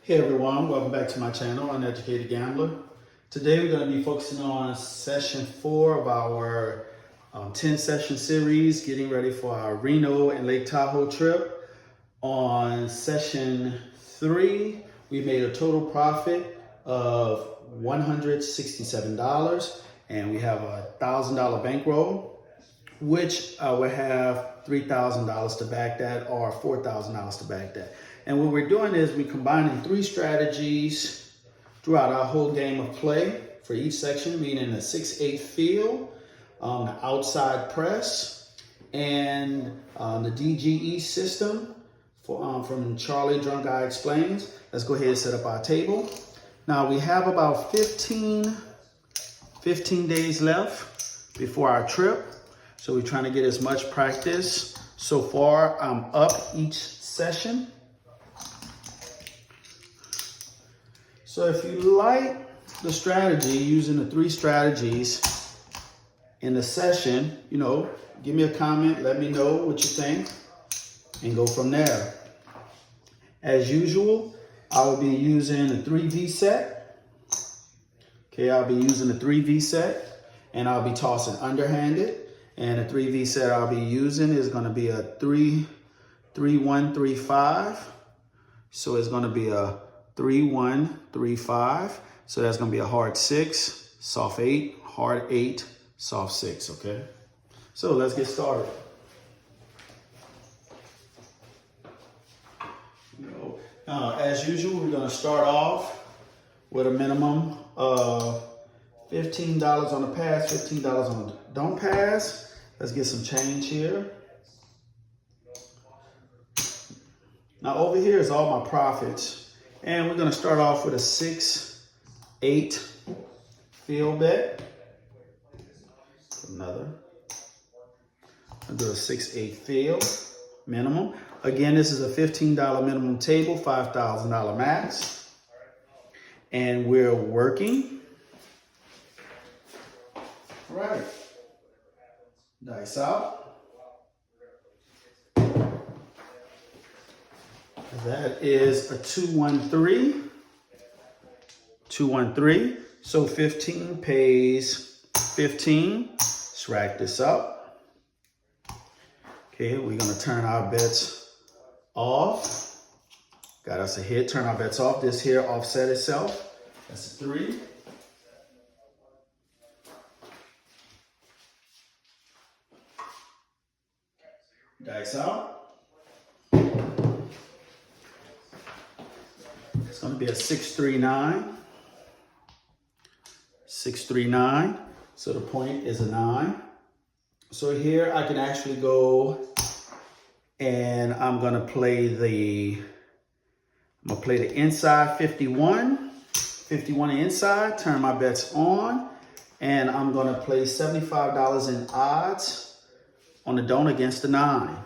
Hey everyone, welcome back to my channel, Uneducated Gambler. Today we're going to be focusing on session 4 of our 10 session series, getting ready for our Reno and Lake Tahoe trip. On session 3, we made a total profit of $167 and we have a $1,000 bankroll, which would have $3,000 to back that or $4,000 to back that. And what we're doing is we're combining 3 strategies throughout our whole game of play for each section, meaning the 6-8 field, the outside press, and the DGE system from Charlie Drunk Guy Explains. Let's go ahead and set up our table. Now we have about 15 days left before our trip. So we're trying to get as much practice. So far, I'm up each session. So if you like the strategy, using the 3 strategies in the session, give me a comment, let me know what you think, and go from there. As usual, I will be using a 3V set. Okay, I'll be using a 3V set, and I'll be tossing underhanded. And the 3V set I'll be using is going to be a 3-1-3-5. So it's going to be a 3-1-3-5. So that's going to be a hard 6, soft 8, hard 8, soft 6, okay? So let's get started. As usual, we're going to start off with a minimum of $15 on the pass, $15 on the don't pass. Let's get some change here. Now over here is all my profits. And we're going to start off with a 6-8 field bet. Another. I'll do a 6-8 field minimum. Again, this is a $15 minimum table, $5,000 max. And we're working. All right. Dice out. That is a 2-1-3. 2-1-3. So 15 pays 15. Let's rack this up. Okay, we're going to turn our bets off. Got us a hit. Turn our bets off. This here offset itself. That's a 3. Dice out. It's going to be a 6-3-9. 6-3-9. So the point is a 9. So here I can actually go and I'm going to play the inside 51. 51 inside. Turn my bets on. And I'm going to play $75 in odds on the don't against the 9.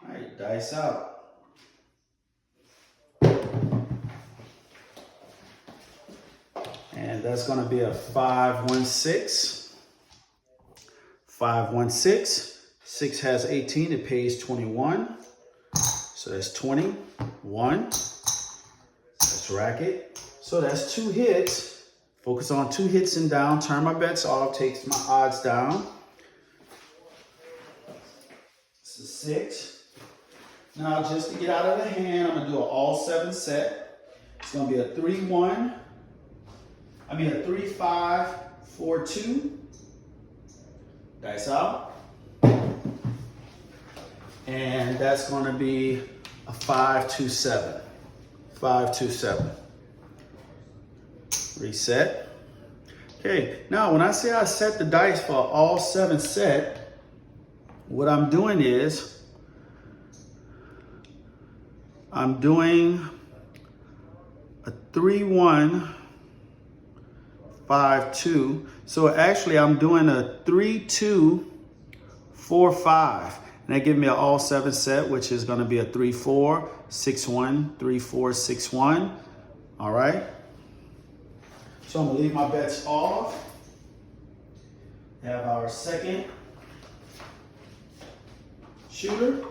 All right, dice out. And that's going to be a 5-1-6. 5-1-6. 6 has 18. It pays 21. So that's 21. Let's rack it. So that's 2 hits. Focus on 2 hits and down. Turn my bets off. Takes my odds down. This is 6. Now, just to get out of the hand, I'm going to do an all-7 set. It's going to be a 3-5-4-2. Dice out. And that's going to be a 5-2-7. 5-2-7. Reset. Okay, now when I say I set the dice for all 7 set, what I'm doing is I'm doing a 3-1-5-2. So actually I'm doing a 3-2-4-5. And that gives me an all 7 set, which is going to be a 3-4-6-1, 3-4-6-1. All right. So I'm going to leave my bets off. Have our second shooter.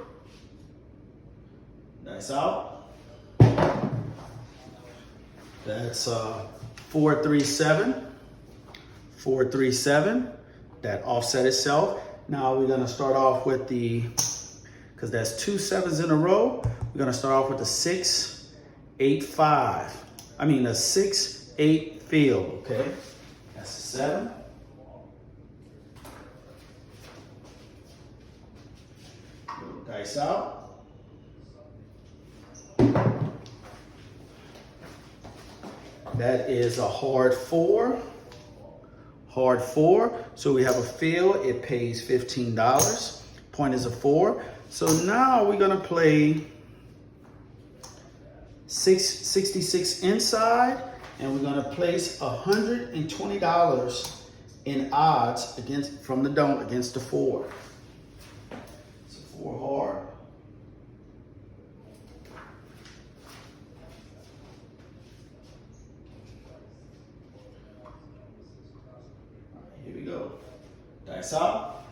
Dice out. That's 437. 437. That offset itself. Now we're gonna start off with the, because that's 2 7s in a row, we're gonna start off with the 6 8 5. I mean a 6 8 field, okay? That's a 7. Dice out. That is a hard 4. Hard 4. So we have a field. It pays $15. Point is a 4. So now we're gonna play 66 inside, and we're gonna place $120 in odds from the don't against the 4. So 4 hard. Here we go. Dice out.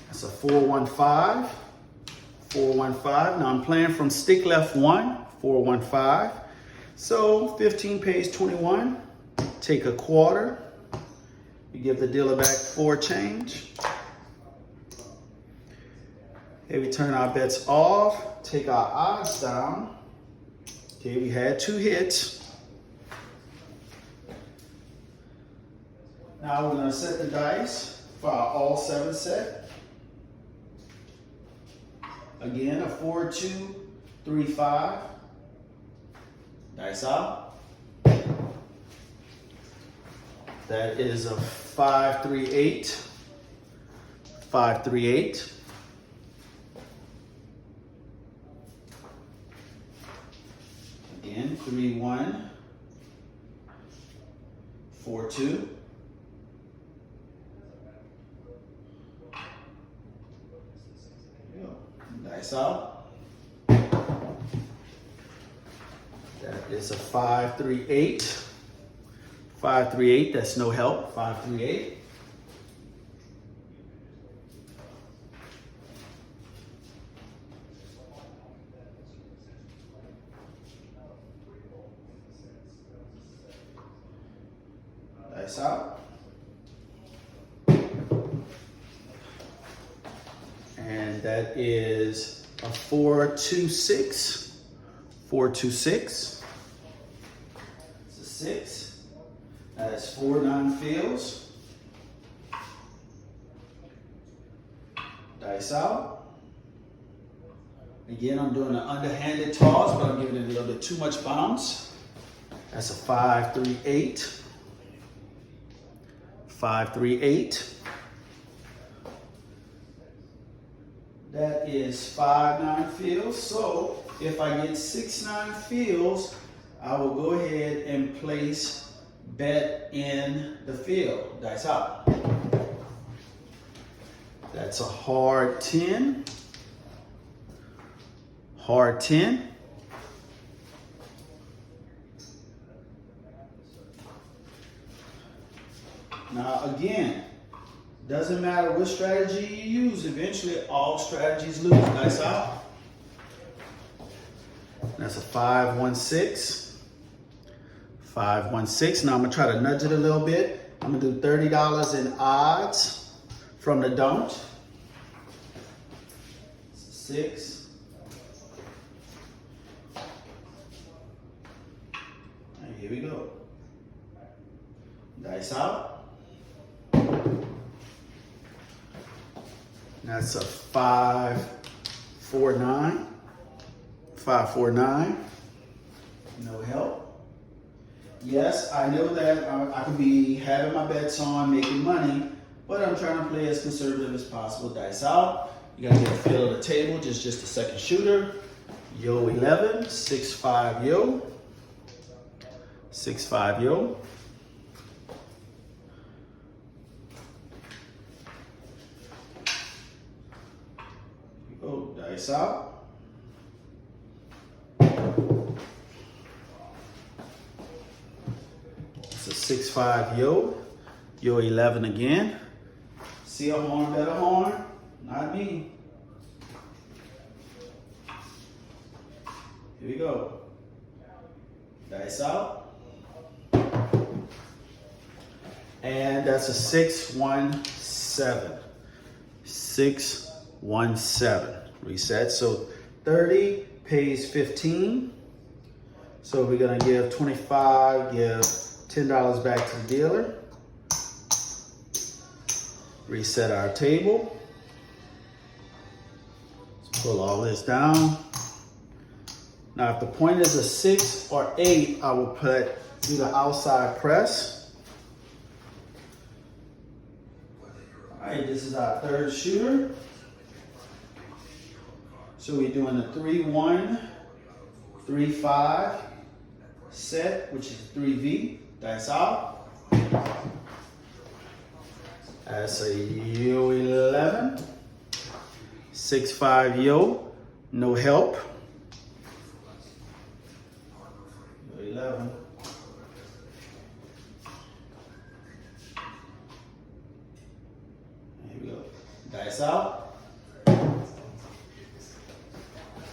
That's a 415. 415. Now I'm playing from stick left 1. 415. So 15 pays 21. Take a quarter. You give the dealer back 4 change. Okay, we turn our bets off. Take our odds down. Okay, we had 2 hits. Now we're gonna set the dice for our all 7 set. Again, a 4 2 3 5. Dice out. That is a 5 3 8. 5 3 8. Again, 3 1 4 2. Dice out. That is a 5 3 8. 5 3 8. That's no help. 5 3 8. Dice out. And that is a 4 2 6. 4 2 6. It's a 6. That is 4 9 fields. Dice out. Again, I'm doing an underhanded toss, but I'm giving it a little bit too much bounce. That's a 5 3 8. 5 3 8. That is 5 9 fields. So if I get 6 9 fields, I will go ahead and place bet in the field. Dice out. That's a hard 10. Hard 10. Now again, doesn't matter what strategy you use, eventually all strategies lose. Dice out. That's a 5 1 6. 5 1 6. Now I'm gonna try to nudge it a little bit. I'm gonna do $30 in odds from the don't. 6. And here we go. Dice out. That's a 5 4 9. 5 4 9. No help. Yes, I know that I could be having my bets on, making money, but I'm trying to play as conservative as possible. Dice out. You gotta get a feel of the table. Just a second shooter. Yo 11. 6 5 yo. 6 5 yo. Oh, dice out. It's a 6 5 yo. Yo 11 again. See a horn, bet a horn? Not me. Here we go. Dice out. And that's a 617. 617. Reset. So 30 pays 15. So we're gonna give 25, give $10 back to the dealer. Reset our table. Let's pull all this down. Now, if the point is a 6 or 8, I will do the outside press. All right, this is our third shooter. So we're doing a 3-1, 3-5 set, which is 3V. Dice out. That's a Yo 11. 6-5 Yo. No help. Yo 11. Here we go. Dice out.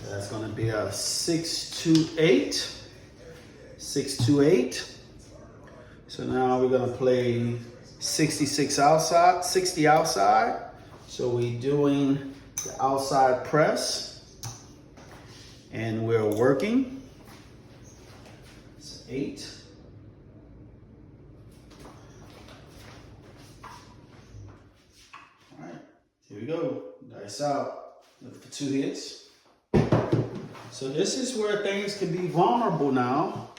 That's going to be a 6-2-8. 6-2-8. So now we're going to play 66 outside, 60 outside. So we're doing the outside press and we're working. It's 8. All right, here we go. Dice out. Looking for 2 hits. So this is where things can be vulnerable now,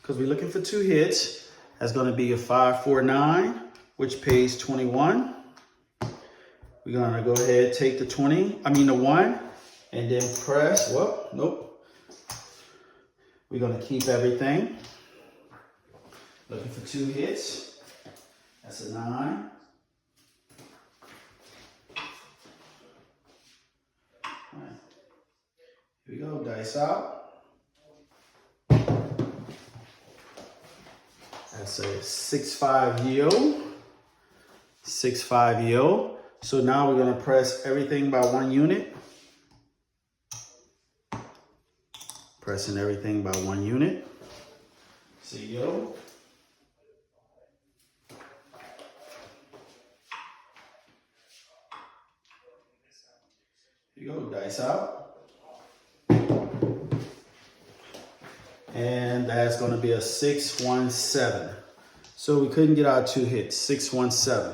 because we're looking for 2 hits. That's going to be a 5-4-9, which pays 21. We're going to go ahead, take the 1, and then press. Well, nope. We're going to keep everything. Looking for 2 hits. That's a 9. All right. Here we go. Dice out. That's a 6-5 Yo. 6-5 Yo. So now we're going to press everything by 1 unit. Pressing everything by 1 unit. See Yo. Here you go. Dice out. And that's going to be a 6-1-7. So we couldn't get our 2 hits. 6-1-7.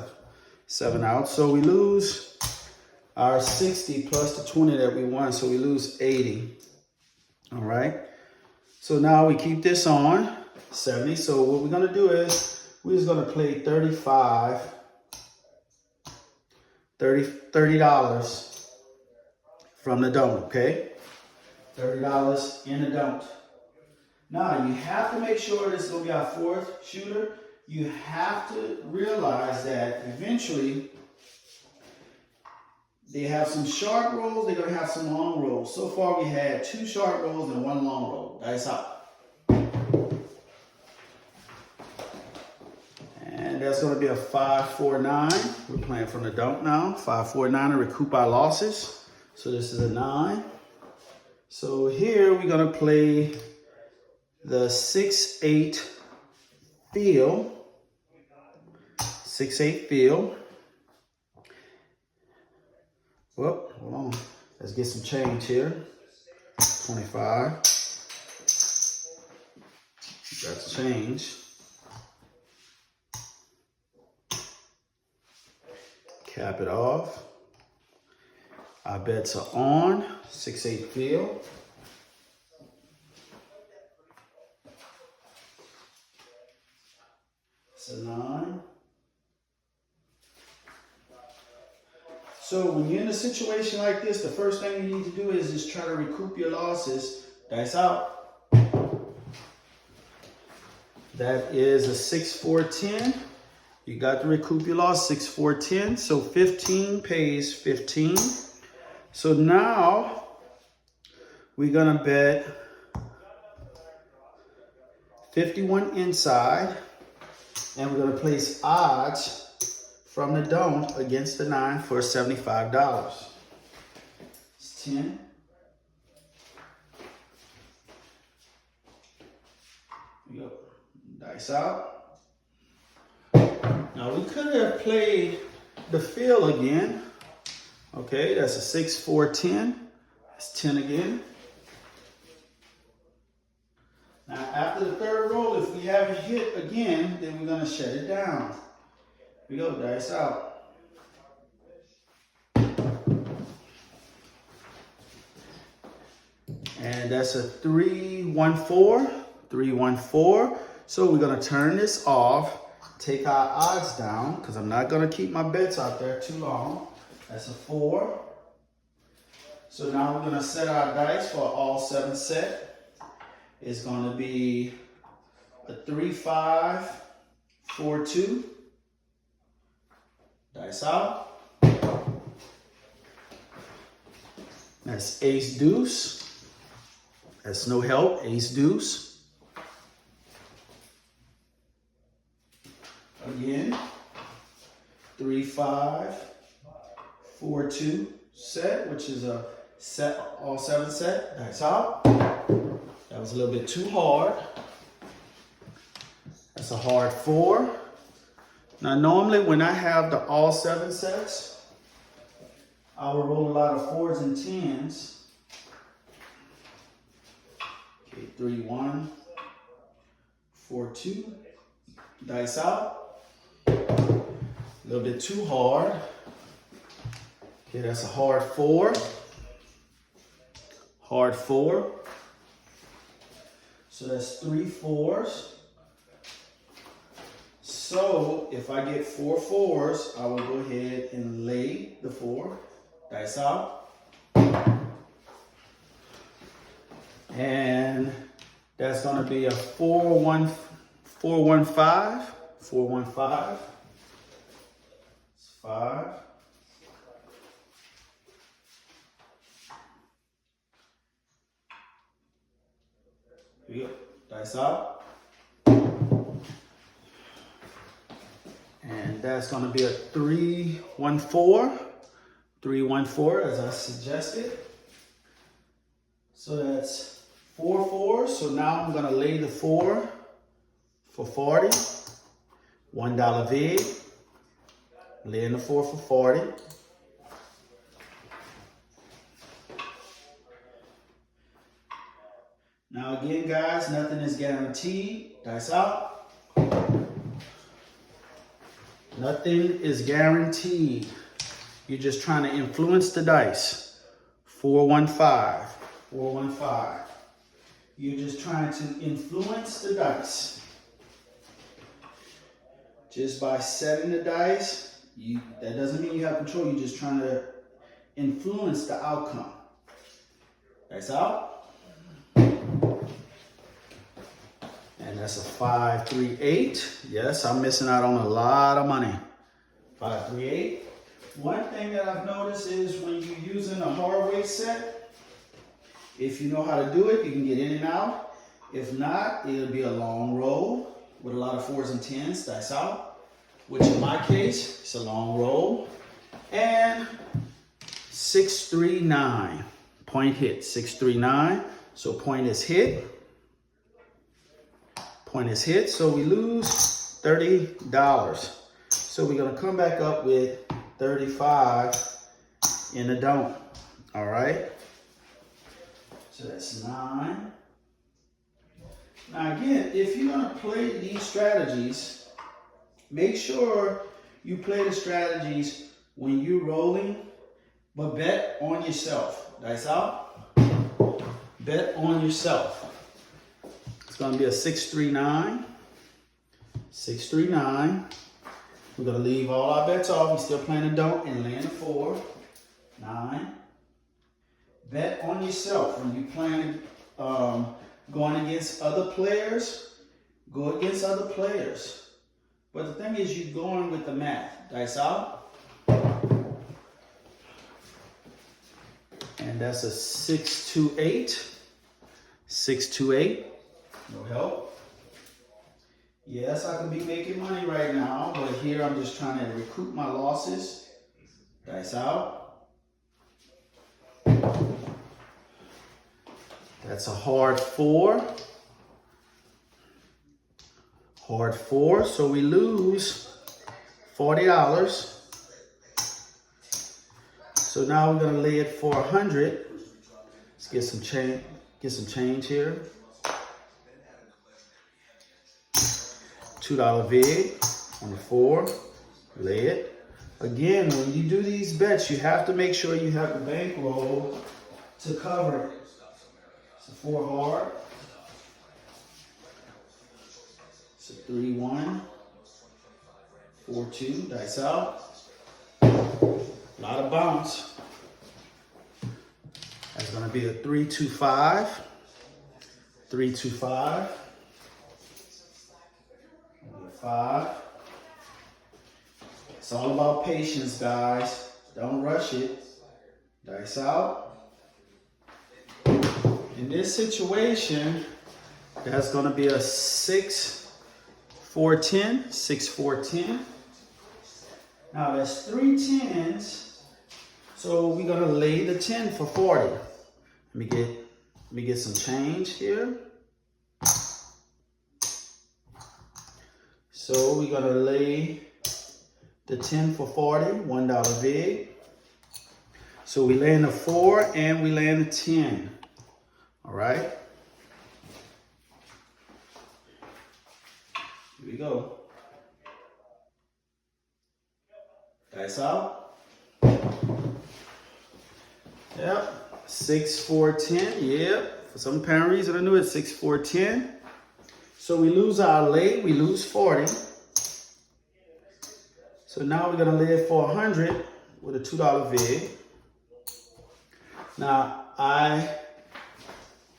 7 out. So we lose our 60 plus the 20 that we won. So we lose 80. All right. So now we keep this on 70. So what we're going to do is we're just going to play $30 from the don't. Okay. $30 in the don't. Now, you have to make sure this is going to be our 4th shooter. You have to realize that eventually they have some short rolls, they're going to have some long rolls. So far, we had 2 short rolls and 1 long roll. Dice out. And that's going to be a 5-4-9. We're playing from the dump now. 5-4-9 to recoup our losses. So this is a 9. So here we're going to play the 6-8 field. 6-8 field. Well, hold on. Let's get some change here. 25. That's change. Cap it off. Our bets are on. 6-8 field. It's a 9. So when you're in a situation like this, the first thing you need to do is just try to recoup your losses. Dice out. That is a 6-4-10. You got to recoup your loss, 6-4-10. So 15 pays 15. So now we're going to bet 51 inside. And we're going to place odds from the don't against the 9 for $75. It's 10. Here we go. Dice out. Now we could have played the fill again. Okay, that's a 6, 4, 10. That's 10 again. Now after the third roll, if we have a hit again, then we're gonna shut it down. Here we go, dice out. And that's a 3, 1, 4, 3, 1, 4. So we're gonna turn this off, take our odds down, because I'm not gonna keep my bets out there too long. That's a 4. So now we're gonna set our dice for all 7 set. It's gonna be a 3, 5, 4, 2. Dice out. That's ace deuce. That's no help, ace deuce. Again, 3, 5, 4, 2 set, which is a set, all 7 set. Dice out. That was a little bit too hard. That's a hard 4. Now normally when I have the all 7 sets, I will roll a lot of 4s and 10s. Okay, 3, 1, 4, 2. Dice out. A little bit too hard. Okay, that's a hard 4. Hard 4. So that's 3 4s. So if I get 4 4s, I will go ahead and lay the 4. Dice out. And that's going to be a 4, 1, 4, 1, 5. 4, 1, 5. It's 5. Here we go. Dice out. And that's going to be a 3, 1, 4. 3, 1, 4 as I suggested. So that's 4 4s. So now I'm going to lay the 4 for 40. $1 vig. Laying the 4 for 40. Now again, guys, nothing is guaranteed. Dice out. Nothing is guaranteed. You're just trying to influence the dice. 4, 1, 5. 4, 1, 5. You're just trying to influence the dice. Just by setting the dice, that doesn't mean you have control. You're just trying to influence the outcome. Dice out. And that's a 5, 3, 8. Yes, I'm missing out on a lot of money. 5, 3, 8. One thing that I've noticed is when you're using a hard weight set, if you know how to do it, you can get in and out. If not, it'll be a long roll with a lot of 4s and 10s. Dice out. Which in my case, it's a long roll. And 6, 3, 9. Point hit. 6, 3, 9. So point is hit. Point is hit, so we lose $30. So we're gonna come back up with 35 in the don't. All right. So that's 9. Now again, if you're gonna play these strategies, make sure you play the strategies when you're rolling, but bet on yourself. Dice out. Bet on yourself. It's going to be a 6, 3, 9. 6, 3, 9. We're going to leave all our bets off. We're still playing a don't and laying a 4. 9. Bet on yourself. When you're playing, going against other players, go against other players. But the thing is, you're going with the math. Dice out. And that's a 6, 2, 8. 6, 2, 8. No help. Yes, I could be making money right now, but here I'm just trying to recoup my losses. Dice out. That's a hard 4. Hard 4, so we lose $40. So now we're gonna lay it for 100. Let's get some change. Get some change here. $2 vig on the 4. Lay it. Again, when you do these bets, you have to make sure you have the bankroll to cover it. It's a 4 hard. It's a 3-1. 4-2. Dice out. A lot of bounce. That's going to be a 3-2-5. 3-2-5. 5. It's all about patience, guys. Don't rush it. Dice out. In this situation, that's going to be a 6-4-10. 6-4-10. Now that's 3 10s. So we're going to lay the 10 for 40. Let me get some change here. So we're gonna lay the 10 for 40, $1 vig. So we lay in the 4 and we lay in the 10. All right. Here we go. Dice out. Yep. 6-4-10. Yep. For some apparent reason I knew it. 6-4-10. So we lose our lay, we lose 40. So now we're gonna lay it for 100 with a $2 vig. Now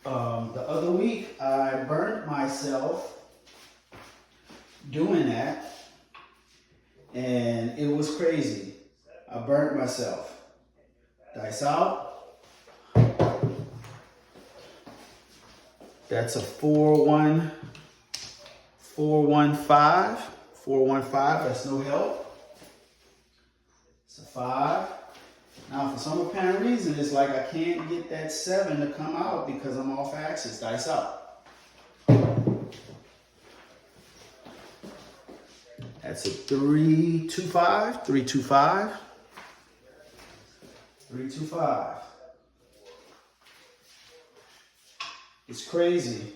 the other week I burnt myself doing that, and it was crazy. I burnt myself. Dice out. That's a 4-1. 4-1-5. 4-1-5. That's no help. It's a 5. Now, for some apparent reason, it's like I can't get that 7 to come out because I'm off axis. Dice out. That's a 3-2-5. 3-2-5. 3-2-5. It's crazy.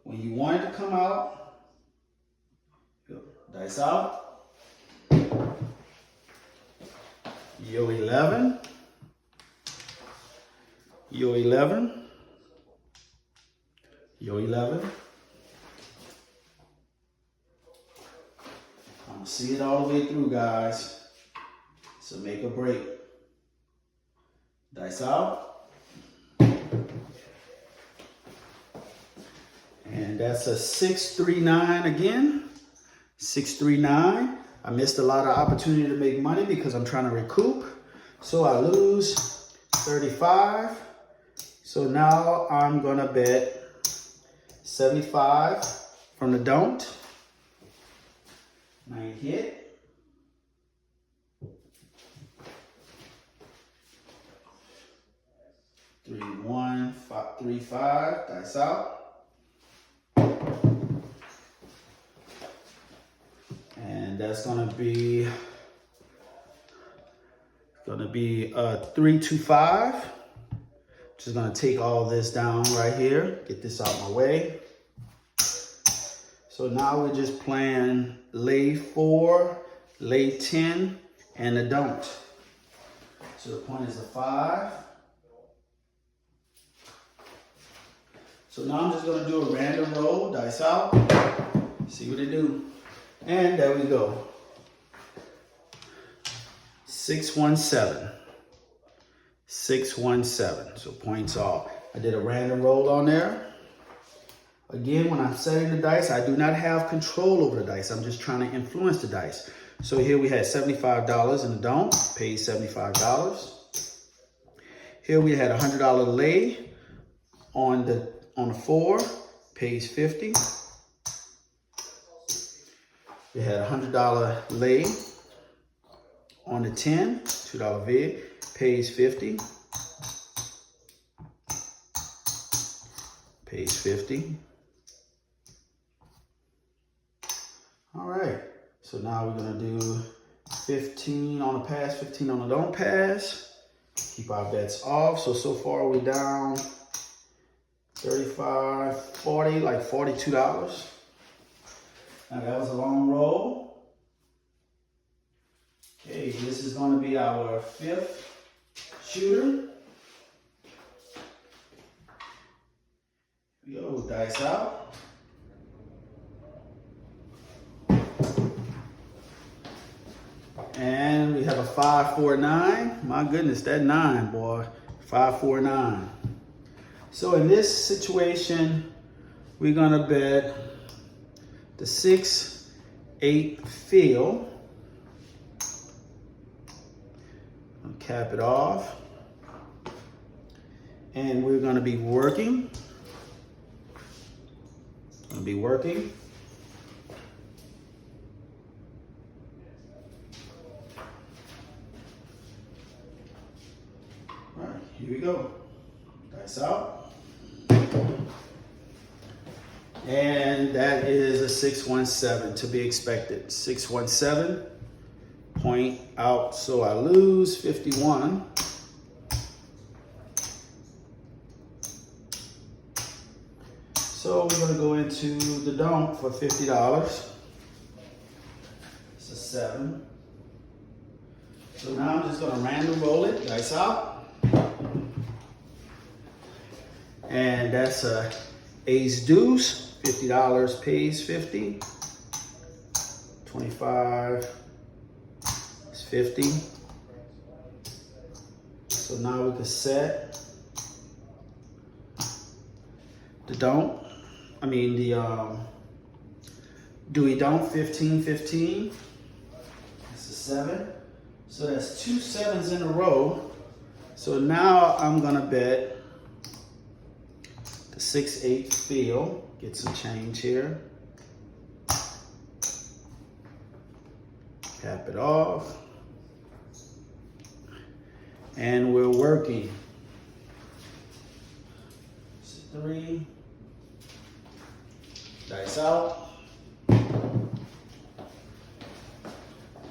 When you want it to come out, dice out. Yo 11. Yo 11. Yo 11. I'm gonna see it all the way through, guys. So make a break. Dice out. And that's a 6-3-9 again. 6-3-9. I missed a lot of opportunity to make money because I'm trying to recoup. So I lose 35. So now I'm gonna bet 75 from the don't. Nice hit. Three, 1, 5, 3, 5. Dice out. And that's gonna be a 3-2-5. Just gonna take all this down right here, get this out of my way. So now we're just playing lay 4, lay 10, and a don't. So the point is a 5. So now I'm just gonna do a random roll, dice out, see what they do. And there we go. 6-1-7. 6-1-7. So points off. I did a random roll on there. Again, when I'm setting the dice, I do not have control over the dice. I'm just trying to influence the dice. So here we had $75 in the don't, paid $75. Here we had a $100 lay on the 4, pays $50. They had a $100 lay on the 10, $2 vig, pays 50. Pays 50. All right, so now we're gonna do 15 on the pass, 15 on the don't pass. Keep our bets off. So far we're down 35, 40, like $42. Now that was a long roll. Okay, this is gonna be our 5th shooter. Here we go, dice out. And we have a 5, 4, 9. My goodness, that 9, boy. 5, 4, 9. So in this situation, we're gonna bet the 6, 8 field. I'll cap it off. And we're gonna be working. All right, here we go. Dice out. And that is a 617 to be expected. 617, point out, so I lose 51. So we're gonna go into the don't for $50. It's a 7. So now I'm just gonna random roll it, dice out. And that's a ace deuce, $50 pays 50. 25 is 50. So now we can set the don't. I mean the Dewey don't 15, 15. That's a 7. So that's 2 7s in a row. So now I'm gonna bet the 6, 8 field. Get some change here. Cap it off. And we're working. 3. Dice out.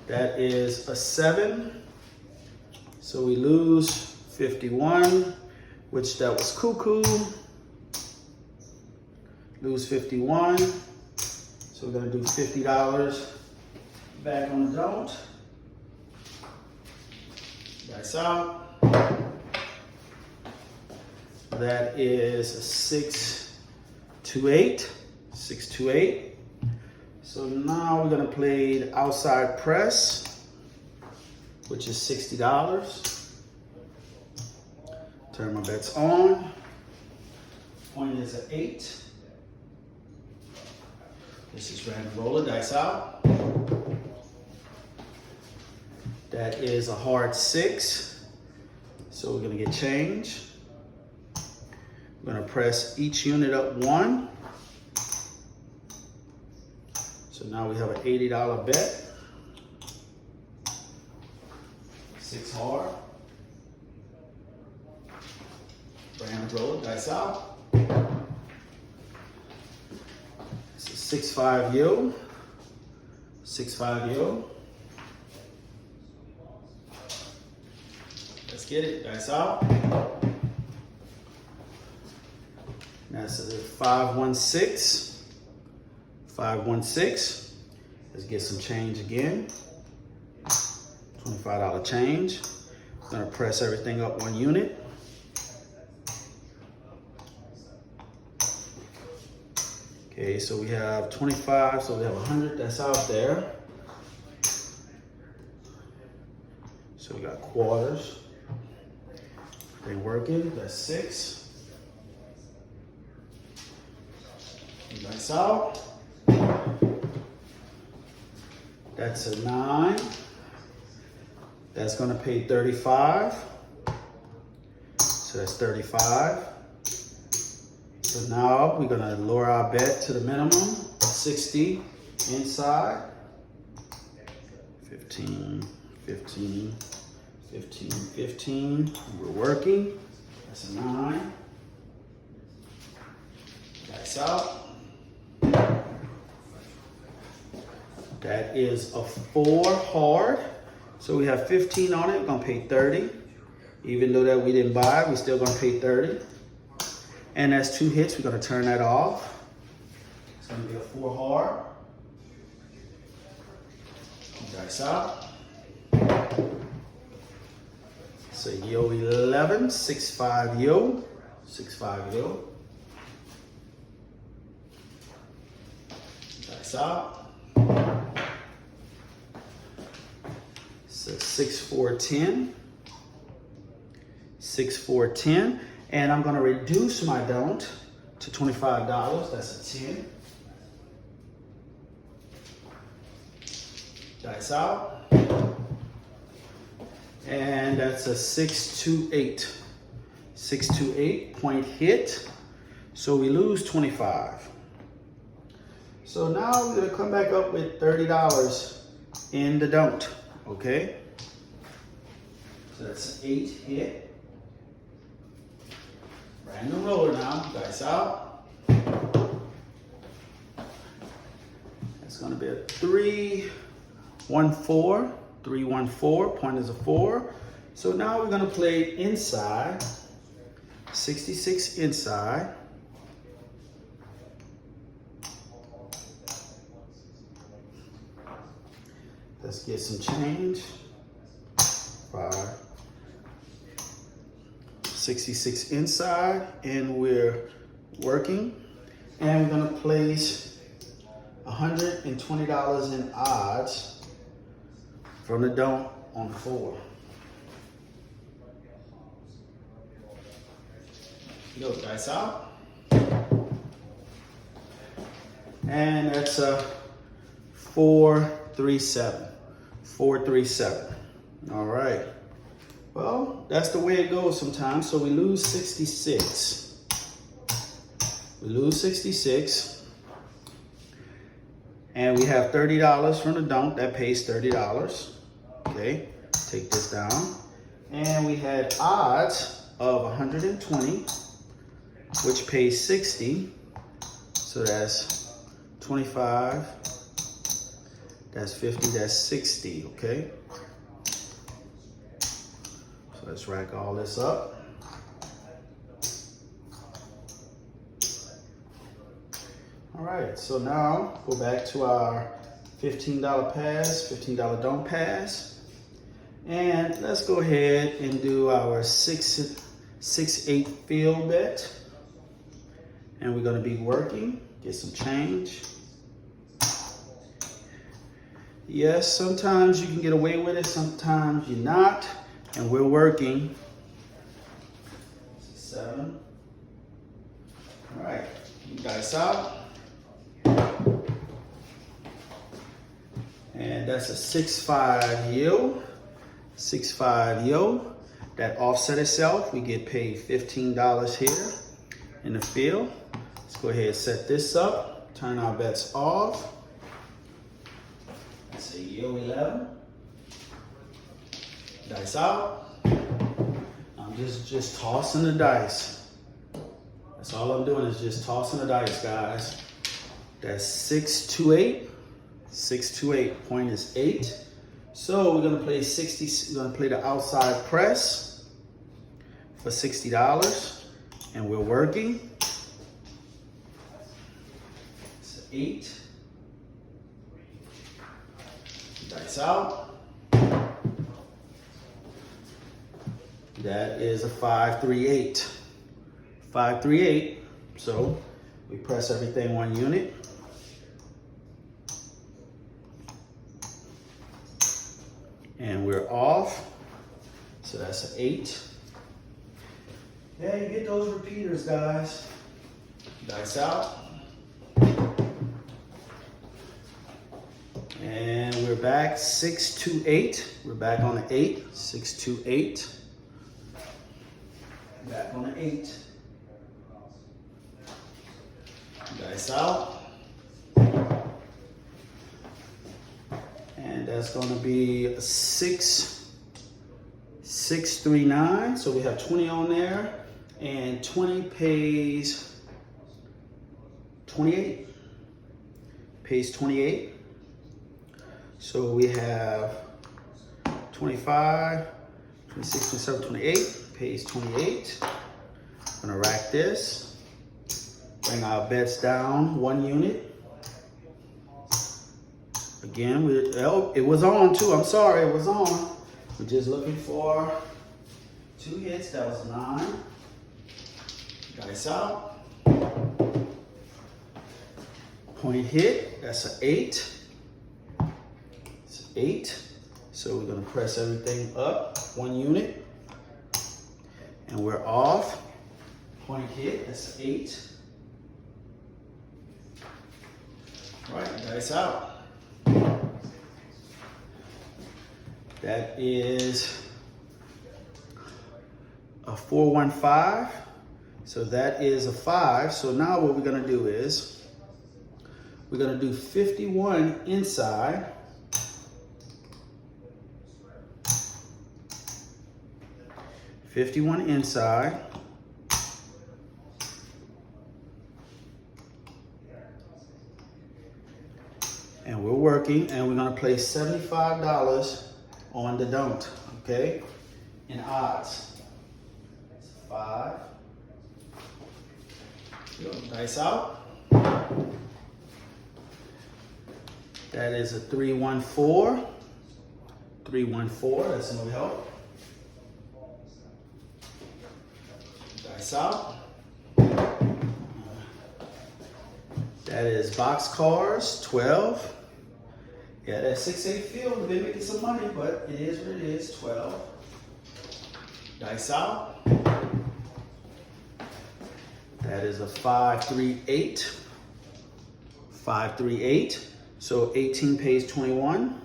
That is a 7. So we lose 51, which that was cuckoo. Lose 51. So we're gonna do $50 back on the don't. Dice out. That is a 6, 2, 8. 6, 2, 8. So now we're gonna play the outside press, which is $60. Turn my bets on. Point is an 8. This is random roller, dice out. That is a hard 6. So we're gonna get change. We're gonna press each unit up 1. So now we have an $80 bet. 6 hard. Random roll, dice out. It's a 6, 5 yo. 6, 5 yo. Let's get it, dice out. That's a 5, 1, 6. 5, 1, 6. Let's get some change again. $25 change. I'm gonna press everything up 1 unit. Okay, so we have 25, so we have 100 that's out there. So we got quarters. They working, that's 6. Nice out. That's a 9. That's gonna pay 35. So that's 35. So now we're gonna lower our bet to the minimum of 60 inside. 15, 15, 15, 15. We're working. That's a 9. Dice out. That is a 4 hard. So we have 15 on it. We're gonna pay 30. Even though that we didn't buy, we're still gonna pay 30. And that's 2 hits. We're gonna turn that off. It's gonna be a 4 hard. Dice out. So yo 11, 6-5 yo, 6-5 yo. Dice out. So 6-4 10, 6-4 10, and I'm gonna reduce my don't to $25. That's a 10. Dice out. And that's a 6-2-8. 6-2-8 point hit. So we lose 25. So now we're gonna come back up with $30 in the don't, okay? So that's an 8 hit. Random roller now, dice out. That's gonna be a 3-1-4. 3-1-4, point is a 4. So now we're gonna play inside, 66 inside. Let's get some change. 5, 66 inside, and we're working. And we're gonna place $120 in odds from the don't on 4. Yo, dice out. And that's a 4-3-7. 4-3-7. All right. Well, that's the way it goes sometimes. So we lose 66. We lose 66. And we have $30 from the don't that pays $30. Okay, take this down. And we had odds of 120, which pays 60. So that's 25, that's 50, that's 60, okay? So let's rack all this up. All right, so now go back to our $15 pass, $15 don't pass. And let's go ahead and do our 6-8 field bet. And we're gonna be working, get some change. Yes, sometimes you can get away with it, sometimes you're not. And we're working. 7. All right, you dice out. And that's a 6-5 yield. 6-5 yo. That offset itself. We get paid $15 here in the field. Let's go ahead and set this up. Turn our bets off. That's a yo 11. Dice out. I'm just tossing the dice. That's all I'm doing is just tossing the dice, guys. That's 6-2-8. 6-2-8. Point is 8. So we're gonna play 60. We're gonna play the outside press for $60, and we're working. It's 8. Dice out. That is a 5-3-8. 5-3-8. So we press everything 1 unit. And we're off. So that's an 8. Yeah, you get those repeaters, guys. Dice out. And we're back 6-2-8. We're back on the 8. 6-2-8. Back on the 8. Dice out. And that's going to be a 639. So we have 20 on there, and 20 pays 28. Pays 28. So we have 25, 26, 27, 28. Pays 28. I'm gonna rack this. Bring our bets down 1 unit. Again, it was on too. I'm sorry, it was on. We're just looking for 2 hits. That was 9. Dice out. Point hit. That's an 8. It's 8. So we're gonna press everything up 1 unit, and we're off. Point hit. That's 8. Right. Dice out. That is a 415. So that is a 5. So now what we're gonna do is we're gonna do 51 inside. $51 inside. And we're working, and we're gonna place $75 on the don't, okay? In odds. 5. Dice out. That is a 314. 314, that's no help. Dice out. That is boxcars, 12. Yeah, that 6-8 field, they're making some money, but it is what it is, 12. Dice out. That is a 538. 538. So 18 pays 21.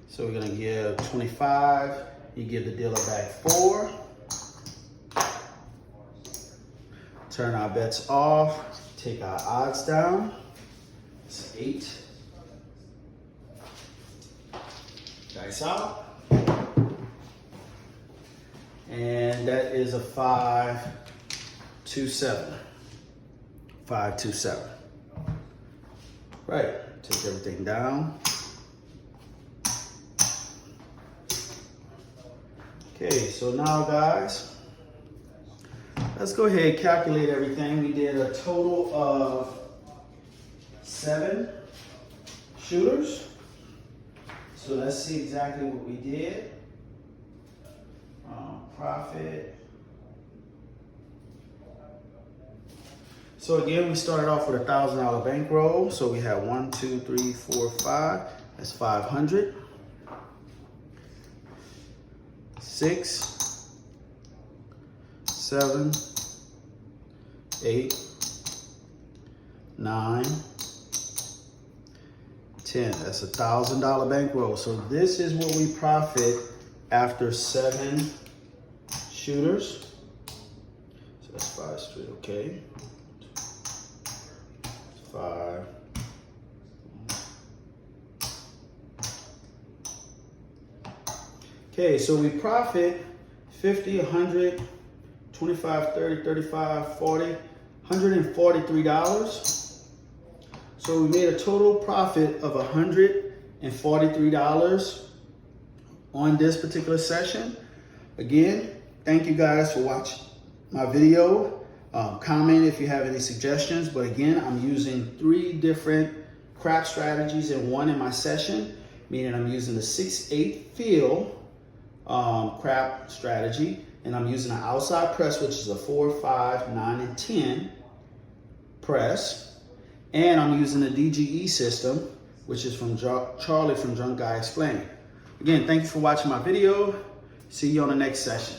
So we're gonna give 25. You give the dealer back 4. Turn our bets off. Take our odds down. It's 8. Dice out. And that is a 527. 527. Right. Take everything down. Okay, so now guys, let's go ahead and calculate everything. We did a total of 7 shooters. So let's see exactly what we did. Profit. So again, we started off with a $1,000 bankroll. So we had 1, 2, 3, 4, 5. That's 500. 6, 7, 8, 9, 10. That's a $1,000 bankroll. So this is what we profit after 7 shooters. So that's 5 straight, okay. 5. Okay, so we profit 50, 100, 25, 30, 35, 40, $143. So we made a total profit of $143 on this particular session. Again, thank you guys for watching my video. Comment if you have any suggestions. But again, I'm using 3 different crap strategies in one in my session, meaning I'm using the 6-8 field crap strategy, and I'm using an outside press, which is a 4, 5, 9, and 10 press, and I'm using the DGE system, which is from Charlie from Drunk Guy Explained. Again, thank you for watching my video. See you on the next session.